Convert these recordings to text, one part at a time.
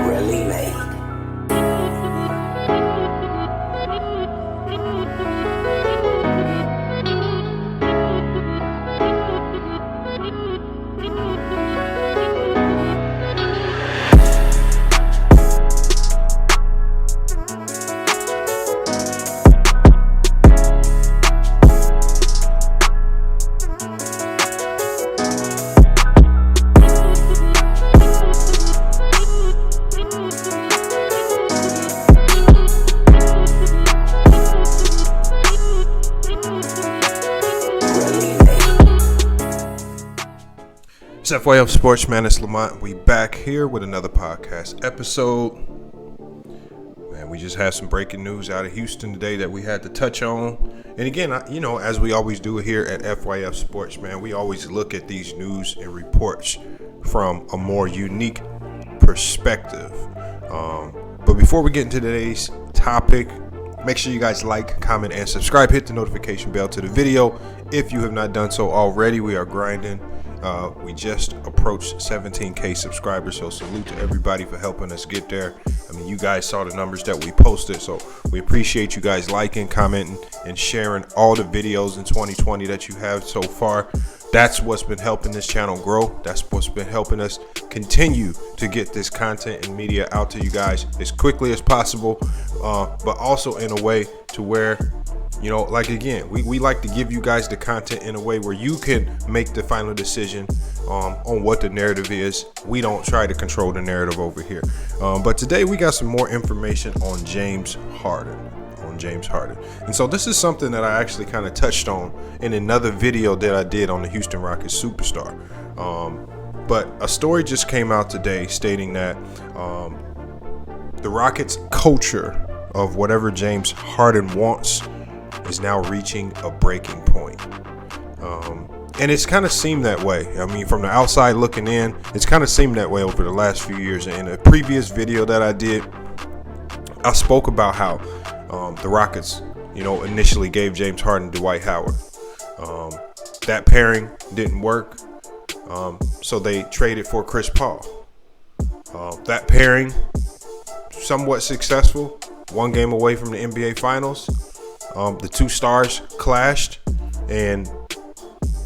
really made. It's FYF Sports, man. It's Lamont. We back here with another podcast episode. Man, we just had some breaking news out of Houston today that we had to touch on. And again, as we always do here at FYF Sports, man, we always look at these news and reports from a more unique perspective. But before we get into today's topic, make sure you guys like, comment, and subscribe. Hit the notification bell to the video if you have not done so already. We are grinding. We just approached 17K subscribers, so salute to everybody for helping us get there. I mean, you guys saw the numbers that we posted, so we appreciate you guys liking, commenting, and sharing all the videos in 2020 that you have so far. That's what's been helping this channel grow. That's what's been helping us continue to get this content and media out to you guys as quickly as possible, but also in a way to where, we like to give you guys the content in a way where you can make the final decision on what the narrative is. We don't try to control the narrative over here. But today we got some more information on James Harden. And so this is something that I actually kind of touched on in another video that I did on the Houston Rockets superstar. But a story just came out today stating that the Rockets culture of whatever James Harden wants is now reaching a breaking point. And it's kind of seemed that way. I mean, from the outside looking in, it's kind of seemed that way over the last few years. In a previous video that I did, I spoke about how the Rockets, initially gave James Harden Dwight Howard. That pairing didn't work, so they traded for Chris Paul. That pairing, somewhat successful, one game away from the NBA Finals. The two stars clashed, and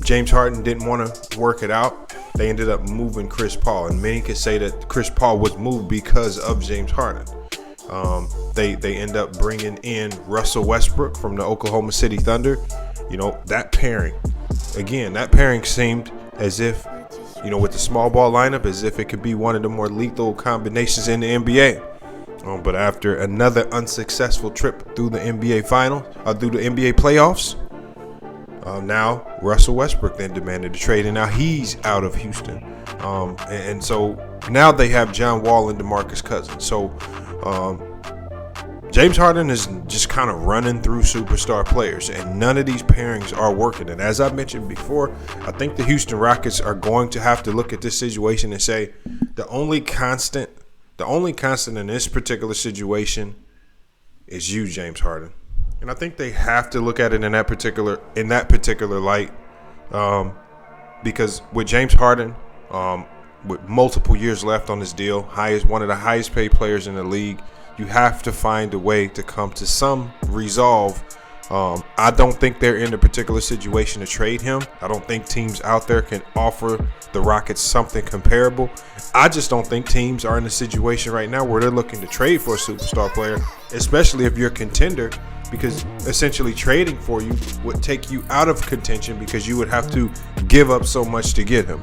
James Harden didn't want to work it out. They ended up moving Chris Paul, and many could say that Chris Paul was moved because of James Harden. They end up bringing in Russell Westbrook from the Oklahoma City Thunder. That pairing seemed as if, with the small ball lineup, as if it could be one of the more lethal combinations in the NBA. But after another unsuccessful trip through the NBA through the NBA playoffs, now Russell Westbrook then demanded a trade, and now he's out of Houston. And so now they have John Wall and DeMarcus Cousins. So James Harden is just kind of running through superstar players, and none of these pairings are working. And as I mentioned before, I think the Houston Rockets are going to have to look at this situation and say the only constant in this particular situation is you, James Harden. And I think they have to look at it in that particular light, because with James Harden, with multiple years left on his deal, one of the highest paid players in the league, you have to find a way to come to some resolve. I don't think they're in a particular situation to trade him. I don't think teams out there can offer the Rockets something comparable. I just don't think teams are in a situation right now where they're looking to trade for a superstar player, especially if you're a contender, because essentially trading for you would take you out of contention because you would have to give up so much to get him.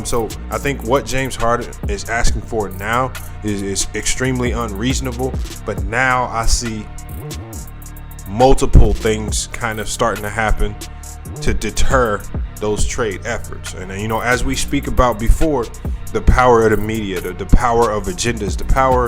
So I think what James Harden is asking for now is extremely unreasonable. But now I see multiple things kind of starting to happen to deter those trade efforts. And as we speak about before, the power of the media, the power of agendas, the power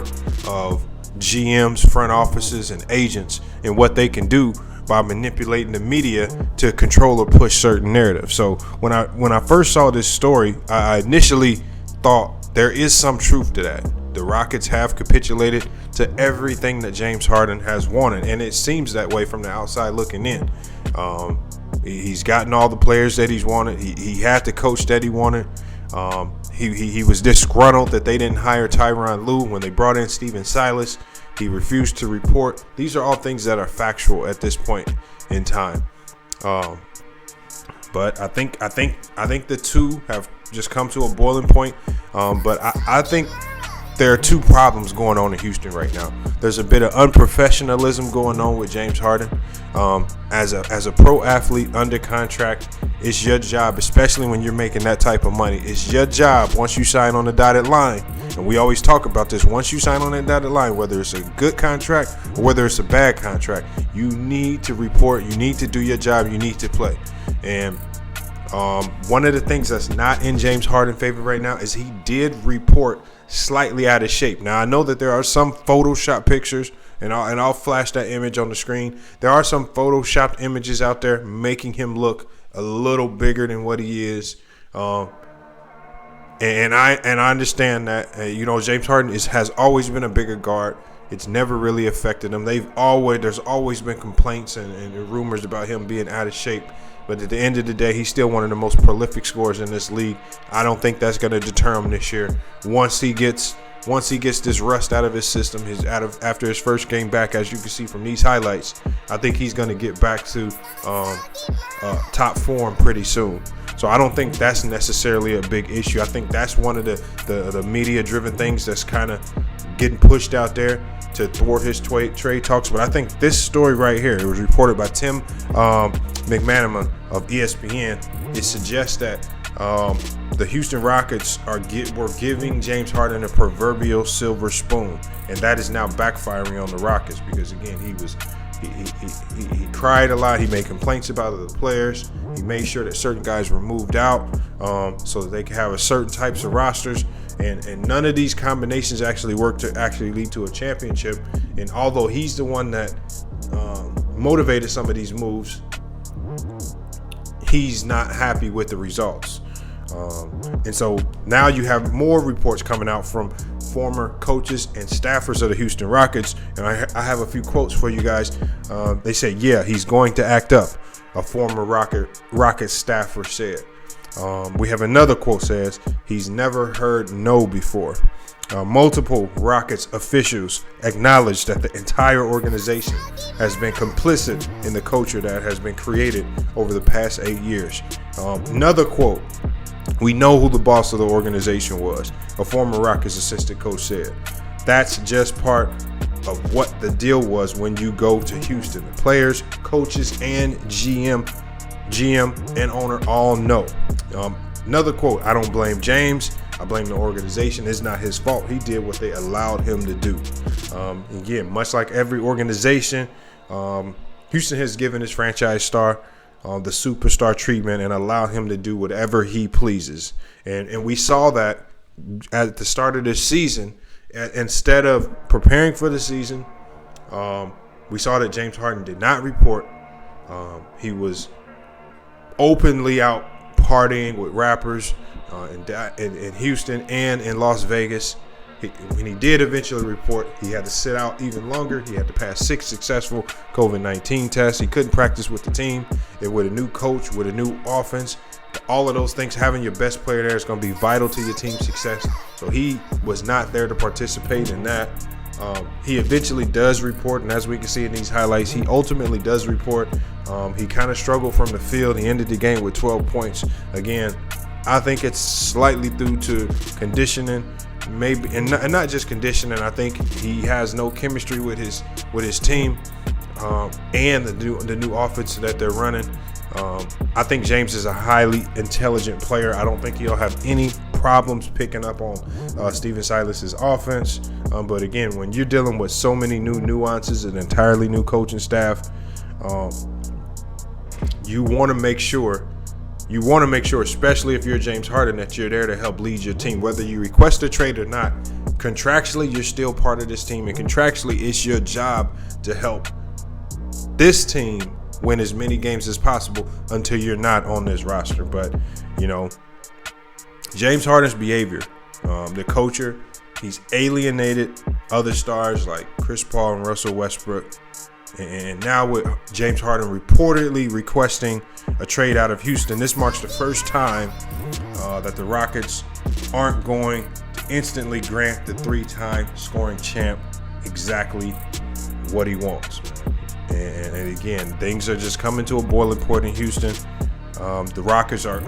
of GMs, front offices, and agents, and what they can do by manipulating the media to control or push certain narratives. So when I first saw this story, I initially thought there is some truth to that. The Rockets have capitulated to everything that James Harden has wanted, and it seems that way from the outside looking in. He's gotten all the players that he's wanted. He had the coach that he wanted. He was disgruntled that they didn't hire Tyronn Lue when they brought in Steven Silas. He refused to report. These are all things that are factual at this point in time. But I think the two have just come to a boiling point. But I think there are two problems going on in Houston right now. There's a bit of unprofessionalism going on with James Harden. As a pro athlete under contract, it's your job, especially when you're making that type of money. It's your job once you sign on the dotted line. And we always talk about this. Once you sign on that dotted line, whether it's a good contract or whether it's a bad contract, you need to report. You need to do your job. You need to play. And one of the things that's not in James Harden's favor right now is he did report slightly out of shape. Now, I know that there are some Photoshop pictures, and I'll flash that image on the screen. There are some Photoshopped images out there making him look a little bigger than what he is. And I understand that, James Harden has always been a bigger guard. It's never really affected him. There's always been complaints and rumors about him being out of shape. But at the end of the day, he's still one of the most prolific scorers in this league. I don't think that's going to deter him this year. Once he gets this rust out of his system, after his first game back, as you can see from these highlights, I think he's going to get back to top form pretty soon. So I don't think that's necessarily a big issue. I think that's one of the media-driven things that's kind of getting pushed out there to thwart his trade talks. But I think this story right here, it was reported by Tim McManaman of ESPN. It suggests that the Houston Rockets were giving James Harden a proverbial silver spoon, and that is now backfiring on the Rockets because, again, he cried a lot. He made complaints about other players. He made sure that certain guys were moved out so that they could have a certain types of rosters. And none of these combinations actually work to actually lead to a championship. And although he's the one that motivated some of these moves, he's not happy with the results. And so now you have more reports coming out from former coaches and staffers of the Houston Rockets. And I have a few quotes for you guys. They say, yeah, he's going to act up, a former Rocket staffer said. We have another quote says, he's never heard no before. Multiple Rockets officials acknowledged that the entire organization has been complicit in the culture that has been created over the past 8 years. Another quote, we know who the boss of the organization was, a former Rockets assistant coach said. That's just part of what the deal was when you go to Houston. The players, coaches, and GM and owner all know. Another quote, I don't blame James. I blame the organization. It's not his fault. He did what they allowed him to do. Again, much like every organization, Houston has given his franchise star the superstar treatment and allowed him to do whatever he pleases. And we saw that at the start of this season. Instead of preparing for the season, we saw that James Harden did not report. He was openly out partying with rappers in Houston and in Las Vegas. When he did eventually report, he had to sit out even longer. He had to pass 6 successful COVID-19 tests. He couldn't practice with the team. And with a new coach, with a new offense, all of those things, having your best player there is going to be vital to your team's success. So he was not there to participate in that. He eventually does report, and as we can see in these highlights, he ultimately does report. He kind of struggled from the field. He ended the game with 12 points. Again, I think it's slightly due to conditioning, maybe, and not just conditioning. I think he has no chemistry with his team and the new offense that they're running. I think James is a highly intelligent player. I don't think he'll have any problems picking up on Steven Silas's offense. But again, when you're dealing with so many new nuances, an entirely new coaching staff, you want to make sure, especially if you're James Harden, that you're there to help lead your team. Whether you request a trade or not, contractually, you're still part of this team. And contractually, it's your job to help this team win as many games as possible until you're not on this roster. But, James Harden's behavior, the culture, he's alienated other stars like Chris Paul and Russell Westbrook. And now with James Harden reportedly requesting a trade out of Houston, this marks the first time that the Rockets aren't going to instantly grant the 3-time scoring champ exactly what he wants. And again, things are just coming to a boiling point in Houston. The Rockets are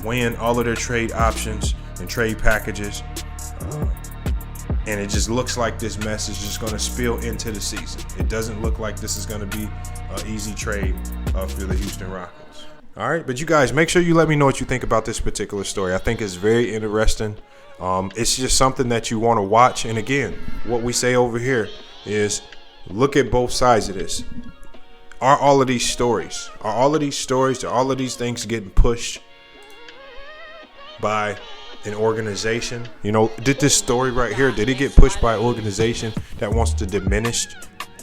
weighing all of their trade options and trade packages. And it just looks like this mess is just going to spill into the season. It doesn't look like this is going to be an easy trade for the Houston Rockets. All right, but you guys, make sure you let me know what you think about this particular story. I think it's very interesting. It's just something that you want to watch. And again, what we say over here is look at both sides of this. Are all of these stories, are all of these things getting pushed by an organization? You know, did this story right here, did it get pushed by an organization that wants to diminish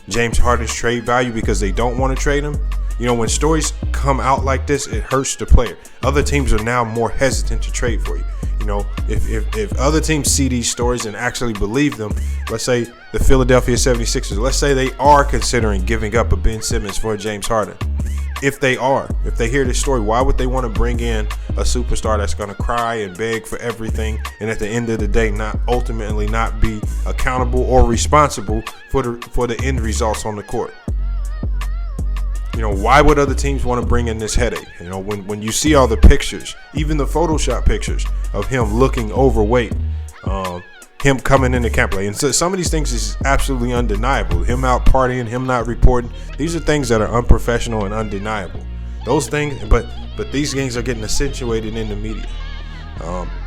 James Harden's trade value because they don't want to trade him? You know, when stories come out like this, it hurts the player. Other teams are now more hesitant to trade for you. You know, if other teams see these stories and actually believe them, let's say the Philadelphia 76ers, let's say they are considering giving up a Ben Simmons for James Harden. If they hear this story, why would they want to bring in a superstar that's going to cry and beg for everything and at the end of the day ultimately not be accountable or responsible for the end results on the court? You know, why would other teams want to bring in this headache? You know, when you see all the pictures, even the Photoshop pictures of him looking overweight, him coming into camp late. And so some of these things is absolutely undeniable. Him out partying, him not reporting. These are things that are unprofessional and undeniable. Those things, but these things are getting accentuated in the media.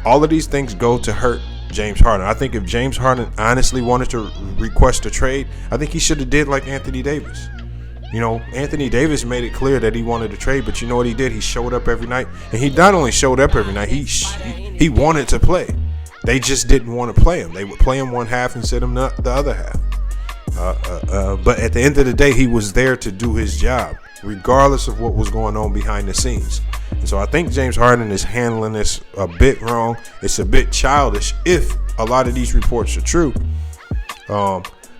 All of these things go to hurt James Harden. I think if James Harden honestly wanted to request a trade, I think he should have did like Anthony Davis. You know, Anthony Davis made it clear that he wanted to trade, but you know what he did? He showed up every night, and he not only showed up every night, he wanted to play. They just didn't want to play him. They would play him one half and sit him the other half. But at the end of the day, he was there to do his job, regardless of what was going on behind the scenes. And so I think James Harden is handling this a bit wrong. It's a bit childish if a lot of these reports are true.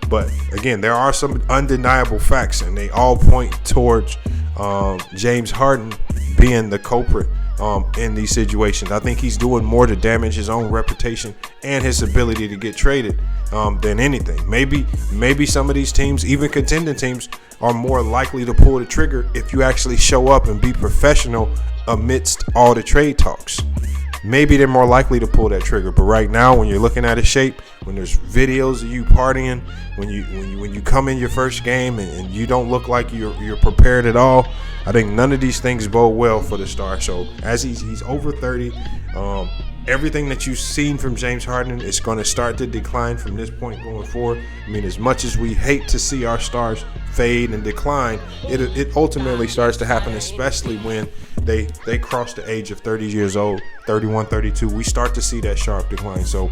But again, there are some undeniable facts, and they all point towards James Harden being the culprit in these situations. I think he's doing more to damage his own reputation and his ability to get traded than anything. Maybe some of these teams, even contending teams, are more likely to pull the trigger if you actually show up and be professional amidst all the trade talks. Maybe they're more likely to pull that trigger. But right now, when you're looking at his shape, when there's videos of you partying, when you come in your first game and you don't look like you're prepared at all, I think none of these things bode well for the star. So as he's over 30, everything that you've seen from James Harden is going to start to decline from this point going forward. I mean, as much as we hate to see our stars fade and decline, it ultimately starts to happen, especially when they cross the age of 30 years old, 31, 32. We start to see that sharp decline. So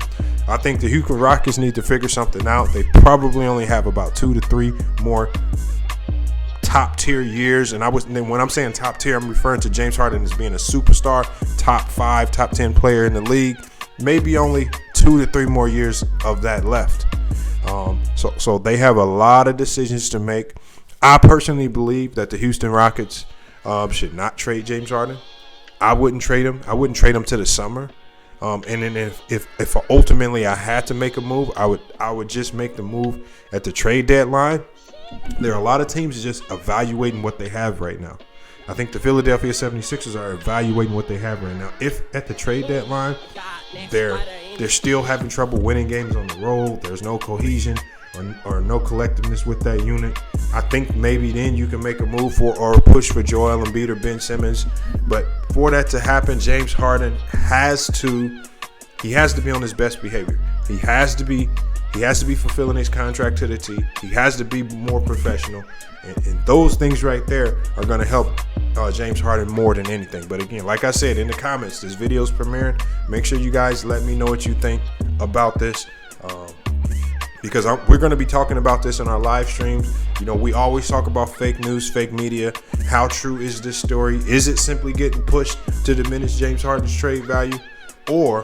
I think the Houston Rockets need to figure something out. They probably only have about 2 to 3 more top tier years, and when I'm saying top tier, I'm referring to James Harden as being a superstar, top 5, top 10 player in the league. Maybe only 2 to 3 more years of that left. So they have a lot of decisions to make. I personally believe that the Houston Rockets should not trade James Harden. I wouldn't trade him. I wouldn't trade him to the summer. And then if ultimately I had to make a move, I would just make the move at the trade deadline. There are a lot of teams just evaluating what they have right now. I think the Philadelphia 76ers are evaluating what they have right now. If at the trade deadline they're still having trouble winning games on the road, there's no cohesion or no collectiveness with that unit, I think maybe then you can make a move for or push for Joel Embiid or Ben Simmons. But for that to happen, James Harden has to be on his best behavior. He has to be fulfilling his contract to the T. He has to be more professional. And those things right there are going to help James Harden more than anything. But again, like I said, in the comments, this video's premiering. Make sure you guys let me know what you think about this. Because we're going to be talking about this in our live streams. You know, we always talk about fake news, fake media. How true is this story? Is it simply getting pushed to diminish James Harden's trade value? Or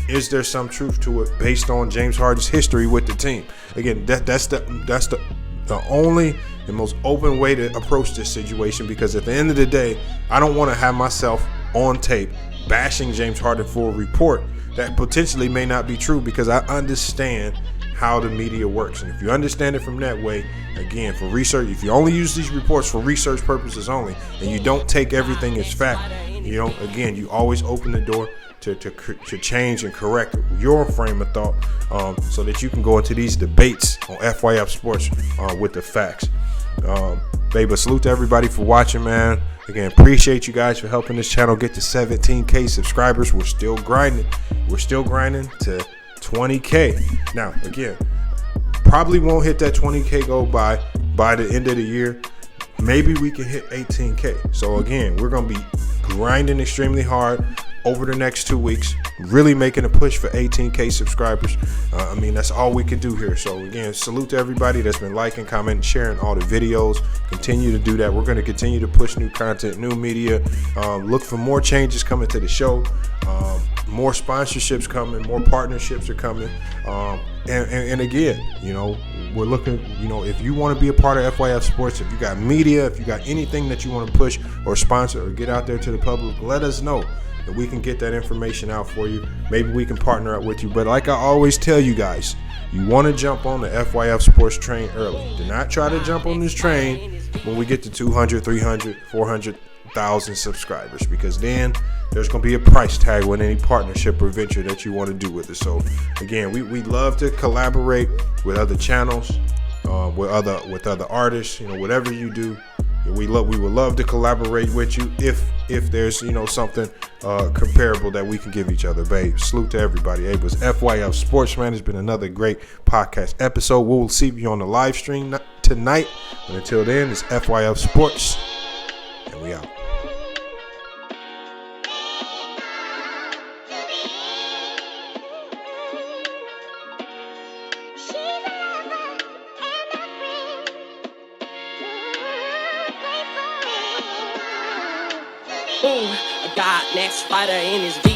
is there some truth to it based on James Harden's history with the team? Again, that's the only and most open way to approach this situation, because at the end of the day, I don't want to have myself on tape bashing James Harden for a report that potentially may not be true, because I understand how the media works. And if you understand it from that way, again, for research, if you only use these reports for research purposes only, and you don't take everything as fact, again, you always open the door to change and correct your frame of thought, so that you can go into these debates on FYF Sports with the facts. But salute to everybody for watching, man. Again, appreciate you guys for helping this channel get to 17K subscribers. We're still grinding. We're still grinding to 20K. Now, again, probably won't hit that 20K goal by the end of the year. Maybe we can hit 18K. So again, we're going to be grinding extremely hard over the next 2 weeks, really making a push for 18K subscribers. That's all we can do here. So again, salute to everybody that's been liking, commenting, sharing all the videos. Continue to do that. We're going to continue to push new content, new media. Look for more changes coming to the show. More sponsorships coming, more partnerships are coming. And again, we're looking, if you want to be a part of FYF Sports, if you got media, if you got anything that you want to push or sponsor or get out there to the public, let us know. And we can get that information out for you. Maybe we can partner up with you. But like I always tell you guys, you want to jump on the FYF Sports train early. Do not try to jump on this train when we get to 200, 300, 400,000 subscribers, because then there's going to be a price tag with any partnership or venture that you want to do with it. So again, we love to collaborate with other channels, with other artists, whatever you do. We would love to collaborate with you if there's something comparable that we can give each other. Babe, salute to everybody. It was FYF Sports, man. It's been another great podcast episode. We'll see you on the live stream tonight. And until then, it's FYF Sports, and we out. A god next fighter in his deep.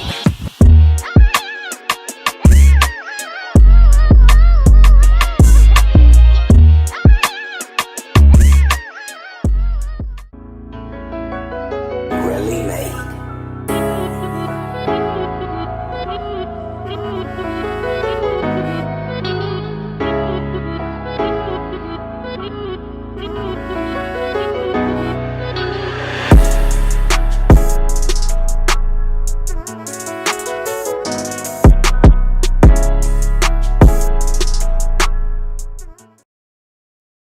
Really made.